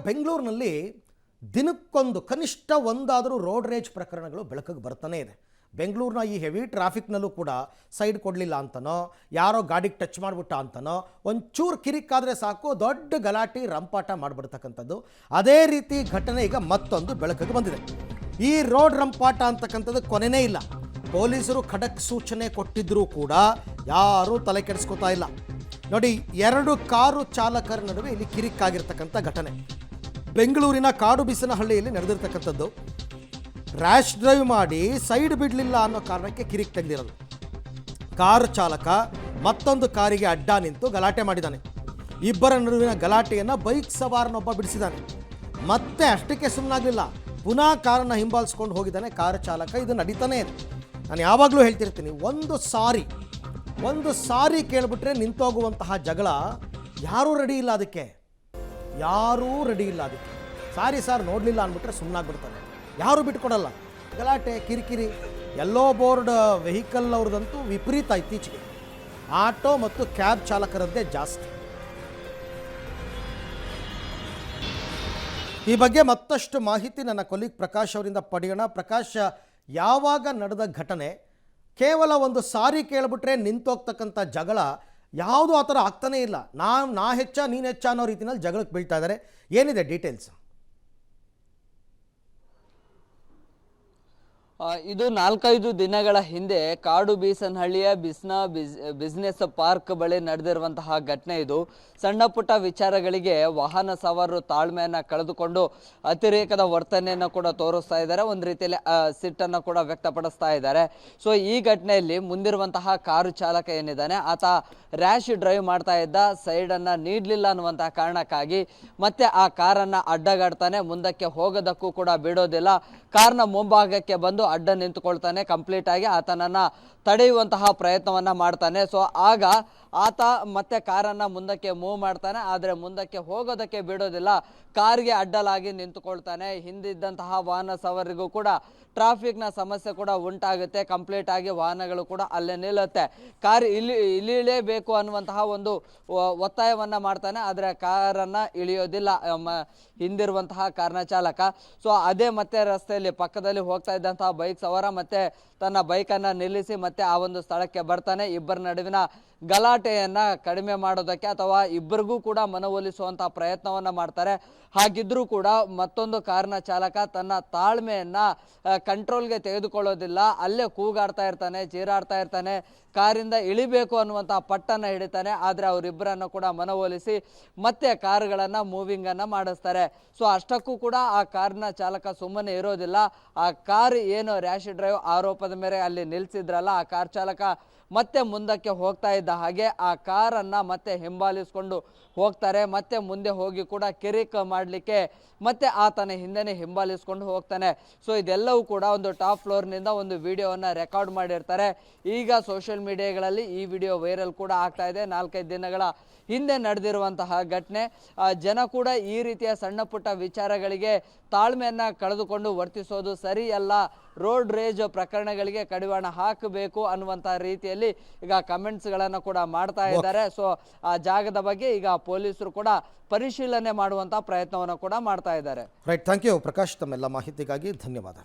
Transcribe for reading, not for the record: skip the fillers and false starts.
ಬೆಂಗಳೂರಿನಲ್ಲಿ ದಿನಕ್ಕೊಂದು ಕನಿಷ್ಠ ಒಂದಾದರೂ ರೋಡ್ ರೇಜ್ ಪ್ರಕರಣಗಳು ಬೆಳಕಿಗೆ ಬರ್ತಾನೆ ಇದೆ. ಬೆಂಗಳೂರಿನ ಈ ಹೆವಿ ಟ್ರಾಫಿಕ್ನಲ್ಲೂ ಕೂಡ ಸೈಡ್ ಕೊಡಲಿಲ್ಲ ಅಂತನೋ, ಯಾರೋ ಗಾಡಿಗೆ ಟಚ್ ಮಾಡಿಬಿಟ್ಟ ಅಂತನೋ, ಒಂಚೂರು ಕಿರಿಕಾದರೆ ಸಾಕು ದೊಡ್ಡ ಗಲಾಟೆ ರಂಪಾಟ ಮಾಡಿಬಿಡ್ತಕ್ಕಂಥದ್ದು. ಅದೇ ರೀತಿ ಘಟನೆ ಈಗ ಮತ್ತೊಂದು ಬೆಳಕಿಗೆ ಬಂದಿದೆ. ಈ ರೋಡ್ ರಂಪಾಟ ಅಂತಕ್ಕಂಥದ್ದು ಕೊನೆಯೇ ಇಲ್ಲ. ಪೊಲೀಸರು ಖಡಕ್ ಸೂಚನೆ ಕೊಟ್ಟಿದ್ದರೂ ಕೂಡ ಯಾರೂ ತಲೆ ಕೆಡಿಸ್ಕೋತಾ ಇಲ್ಲ. ನೋಡಿ, 2 ಕಾರು ಚಾಲಕರ ನಡುವೆ ಇಲ್ಲಿ ಕಿರಿಕಾಗಿರ್ತಕ್ಕಂಥ ಘಟನೆ ಬೆಂಗಳೂರಿನ ಕಾಡುಬೀಸನಹಳ್ಳಿಯಲ್ಲಿ ನಡೆದಿರ್ತಕ್ಕಂಥದ್ದು. ರ್ಯಾಶ್ ಡ್ರೈವ್ ಮಾಡಿ ಸೈಡ್ ಬಿಡಲಿಲ್ಲ ಅನ್ನೋ ಕಾರಣಕ್ಕೆ ಕಿರಿಕ್ ತೆಗೆದಿರೋದು. ಕಾರು ಚಾಲಕ ಮತ್ತೊಂದು ಕಾರಿಗೆ ಅಡ್ಡ ನಿಂತು ಗಲಾಟೆ ಮಾಡಿದ್ದಾನೆ. ಇಬ್ಬರ ನಡುವಿನ ಗಲಾಟೆಯನ್ನು ಬೈಕ್ ಸವಾರನೊಬ್ಬ ಬಿಡಿಸಿದ್ದಾನೆ. ಮತ್ತೆ ಅಷ್ಟಕ್ಕೆ ಸುಮ್ಮನಾಗಲಿಲ್ಲ, ಪುನಃ ಕಾರನ್ನು ಹಿಂಬಾಲಿಸ್ಕೊಂಡು ಹೋಗಿದ್ದಾನೆ ಕಾರು ಚಾಲಕ. ಇದು ನಡೀತಾನೆ ಇದೆ. ನಾನು ಯಾವಾಗಲೂ ಹೇಳ್ತಿರ್ತೀನಿ, ಒಂದು ಸಾರಿ ಕೇಳಿಬಿಟ್ರೆ ನಿಂತೋಗುವಂತಹ ಜಗಳ ಯಾರೂ ರೆಡಿ ಇಲ್ಲ. ಅದಕ್ಕೆ ಸಾರಿ ಸರ್ ನೋಡಲಿಲ್ಲ ಅಂದ್ಬಿಟ್ರೆ ಸುಮ್ಮನಾಗ್ಬಿಡ್ತಾರೆ. ಯಾರೂ ಬಿಟ್ಕೊಡಲ್ಲ. ಗಲಾಟೆ, ಕಿರಿಕಿರಿ. ಎಲ್ಲೋ ಬೋರ್ಡ್ ವೆಹಿಕಲ್ ಅವ್ರದ್ದಂತೂ ವಿಪರೀತ. ಇತ್ತೀಚೆಗೆ ಆಟೋ ಮತ್ತು ಕ್ಯಾಬ್ ಚಾಲಕರದ್ದೇ ಜಾಸ್ತಿ. ಈ ಬಗ್ಗೆ ಮತ್ತಷ್ಟು ಮಾಹಿತಿ ನನ್ನ ಕೊಲೀಗ್ ಪ್ರಕಾಶ್ ಅವರಿಂದ ಪಡೆಯೋಣ. ಪ್ರಕಾಶ್, ಯಾವಾಗ ನಡೆದ ಘಟನೆ? ಕೇವಲ ಒಂದು ಸಾರಿ ಕೇಳಿಬಿಟ್ರೆ ನಿಂತೋಗ್ತಕ್ಕಂಥ ಜಗಳ ಯಾವುದೂ ಆ ಥರ ಆಗ್ತಾನೇ ಇಲ್ಲ. ನಾ ಹೆಚ್ಚ ನೀನು ಹೆಚ್ಚ ಅನ್ನೋ ರೀತಿಯಲ್ಲಿ ಜಗಳಕ್ಕೆ ಬೀಳ್ತಾ ಇದ್ದಾರೆ. ಏನಿದೆ ಡೀಟೇಲ್ಸ್? ಇದು 4-5 ದಿನಗಳ ಹಿಂದೆ ಕಾಡುಬೀಸನಹಳ್ಳಿಯ ಬಿಸ್ನೆಸ್ ಪಾರ್ಕ್ ಬಳಿ ನಡೆದಿರುವಂತಹ ಘಟನೆ. ಇದು ಸಣ್ಣ ಪುಟ್ಟ ವಿಚಾರಗಳಿಗೆ ವಾಹನ ಸವಾರರು ತಾಳ್ಮೆಯನ್ನು ಕಳೆದುಕೊಂಡು ಅತಿರೇಕದ ವರ್ತನೆಯನ್ನು ಕೂಡ ತೋರಿಸ್ತಾ ಇದ್ದಾರೆ. ಒಂದು ರೀತಿಯಲ್ಲಿ ಸಿಟ್ಟನ್ನು ಕೂಡ ವ್ಯಕ್ತಪಡಿಸ್ತಾ ಇದ್ದಾರೆ. ಸೊ ಈ ಘಟನೆಯಲ್ಲಿ ಮುಂದಿರುವಂತಹ ಕಾರು ಚಾಲಕ ಏನಿದ್ದಾನೆ, ಆತ ರ್ಯಾಶ್ ಡ್ರೈವ್ ಮಾಡ್ತಾ ಇದ್ದ, ಸೈಡನ್ನು ನೀಡಲಿಲ್ಲ ಅನ್ನುವಂತಹ ಕಾರಣಕ್ಕಾಗಿ ಮತ್ತೆ ಆ ಕಾರನ್ನು ಅಡ್ಡಗಾಡ್ತಾನೆ. ಮುಂದಕ್ಕೆ ಹೋಗೋದಕ್ಕೂ ಕೂಡ ಬಿಡೋದಿಲ್ಲ. ಕಾರ್ನ ಮುಂಭಾಗಕ್ಕೆ ಬಂದು ಅಡ್ಡ ನಿಂತುಕೊಳ್ತಾನೆ. ಕಂಪ್ಲೀಟ್ ಆಗಿ ಆತನನ್ನ ತಡೆಯುವಂತಹ ಪ್ರಯತ್ನವನ್ನ ಮಾಡ್ತಾನೆ. ಸೊ ಆಗ ಆತ ಮತ್ತೆ ಕಾರನ್ನ ಮುಂದಕ್ಕೆ ಮೂವ್ ಮಾಡ್ತಾನೆ. ಆದರೆ ಮುಂದಕ್ಕೆ ಹೋಗೋದಕ್ಕೆ ಬಿಡೋದಿಲ್ಲ. ಕಾರ್ಗೆ ಅಡ್ಡಲಾಗಿ ನಿಂತುಕೊಳ್ತಾನೆ. ಹಿಂದಿದ್ದಂತಹ ವಾಹನ ಸವಾರರಿಗೂ ಕೂಡ ಟ್ರಾಫಿಕ್ನ ಸಮಸ್ಯೆ ಕೂಡ ಉಂಟಾಗುತ್ತೆ. ಕಂಪ್ಲೀಟ್ ಆಗಿ ವಾಹನಗಳು ಕೂಡ ಅಲ್ಲೇ ನಿಲ್ಲುತ್ತೆ. ಕಾರ್ ಇಳಿಯಲೇಬೇಕು ಅನ್ನುವಂತಹ ಒಂದು ಒತ್ತಾಯವನ್ನ ಮಾಡ್ತಾನೆ. ಆದರೆ ಕಾರನ್ನ ಇಳಿಯೋದಿಲ್ಲ ಹಿಂದಿರುವಂತಹ ಕಾರ್ನ ಚಾಲಕ. ಸೊ ಅದೇ ಮತ್ತೆ ರಸ್ತೆಯಲ್ಲಿ ಪಕ್ಕದಲ್ಲಿ ಹೋಗ್ತಾ ಇದ್ದಂತಹ ಬೈಕ್ ಸವಾರ ಮತ್ತೆ ತನ್ನ ಬೈಕನ್ನು ನಿಲ್ಲಿಸಿ ಮತ್ತೆ ಆ ಒಂದು ಸ್ಥಳಕ್ಕೆ ಬರ್ತಾನೆ. ಇಬ್ಬರ ನಡುವಿನ ಗಲಾಟೆಯನ್ನ ಕಡಿಮೆ ಮಾಡೋದಕ್ಕೆ ಅಥವಾ ಇಬ್ಬರಿಗೂ ಕೂಡ ಮನವೊಲಿಸುವಂತಹ ಪ್ರಯತ್ನವನ್ನ ಮಾಡ್ತಾರೆ. ಹಾಗಿದ್ರೂ ಕೂಡ ಮತ್ತೊಂದು ಕಾರಿನ ಚಾಲಕ ತನ್ನ ತಾಳ್ಮೆಯನ್ನ ಕಂಟ್ರೋಲ್ಗೆ ತೆಗೆದುಕೊಳ್ಳೋದಿಲ್ಲ. ಅಲ್ಲೇ ಕೂಗಾಡ್ತಾ ಇರ್ತಾನೆ, ಚೀರಾಡ್ತಾ ಇರ್ತಾನೆ. ಕಾರಿಂದ ಇಳಿಬೇಕು ಅನ್ನುವಂತಹ ಪಟ್ಟನ್ನು ಹಿಡಿತಾನೆ. ಆದರೆ ಅವರಿಬ್ಬರನ್ನು ಕೂಡ ಮನವೊಲಿಸಿ ಮತ್ತೆ ಕಾರುಗಳನ್ನು ಮೂವಿಂಗನ್ನು ಮಾಡಿಸ್ತಾರೆ. ಸೊ ಅಷ್ಟಕ್ಕೂ ಕೂಡ ಆ ಕಾರಿನ ಚಾಲಕ ಸುಮ್ಮನೆ ಇರೋದಿಲ್ಲ. ಆ ಕಾರ್ ಏನು ರ್ಯಾಶ್ ಡ್ರೈವ್ ಆರೋಪದ ಮೇರೆ ಅಲ್ಲಿ ನಿಲ್ಲಿಸಿದ್ರಲ್ಲ, ಆ ಕಾರ್ ಚಾಲಕ ಮತ್ತೆ ಮುಂದಕ್ಕೆ ಹೋಗ್ತಾ ಇದ್ದ ಹಾಗೆ ಆ ಕಾರನ್ನು ಮತ್ತೆ ಹಿಂಬಾಲಿಸ್ಕೊಂಡು ಹೋಗ್ತಾರೆ. ಮತ್ತೆ ಮುಂದೆ ಹೋಗಿ ಕೂಡ ಕಿರಿಕ್ ಮಾಡಲಿಕ್ಕೆ ಮತ್ತೆ ಆತನ ಹಿಂದೆನೇ ಹಿಂಬಾಲಿಸ್ಕೊಂಡು ಹೋಗ್ತಾನೆ. ಸೊ ಇದೆಲ್ಲವೂ ಕೂಡ ಒಂದು ಟಾಪ್ ಫ್ಲೋರ್ನಿಂದ ಒಂದು ವಿಡಿಯೋವನ್ನು ರೆಕಾರ್ಡ್ ಮಾಡಿರ್ತಾರೆ. ಈಗ ಸೋಷಿಯಲ್ ಮೀಡಿಯಾಗಳಲ್ಲಿ ಈ ವಿಡಿಯೋ ವೈರಲ್ ಕೂಡ ಆಗ್ತಾ ಇದೆ. 4-5 ದಿನಗಳ ಹಿಂದೆ ನಡೆದಿರುವಂತಹ ಘಟನೆ. ಜನ ಕೂಡ ಈ ರೀತಿಯ ಸಣ್ಣ ಪುಟ್ಟ ವಿಚಾರಗಳಿಗೆ ತಾಳ್ಮೆಯನ್ನು ಕಳೆದುಕೊಂಡು ವರ್ತಿಸೋದು ಸರಿಯಲ್ಲ. ರೋಡ್ ರೇಜ್ ಪ್ರಕರಣಗಳಿಗೆ ಕಡಿವಾಣ ಹಾಕಬೇಕು ಅನ್ನುವಂಥ ರೀತಿಯಲ್ಲಿ ಈಗ ಕಮೆಂಟ್ಸ್ಗಳನ್ನು ಕೂಡ ಮಾಡ್ತಾ ಇದ್ದಾರೆ. ಸೊ ಆ ಜಾಗದ ಬಗ್ಗೆ ಈಗ ಪೊಲೀಸರು ಕೂಡ ಪರಿಶೀಲನೆ ಮಾಡುವಂಥ ಪ್ರಯತ್ನವನ್ನು ಕೂಡ ಮಾಡ್ತಾ ಇದ್ದಾರೆ. ರೈಟ್, ಥ್ಯಾಂಕ್ ಯು ಪ್ರಕಾಶ್, ತಮ್ಮೆಲ್ಲ ಮಾಹಿತಿಗಾಗಿ ಧನ್ಯವಾದ.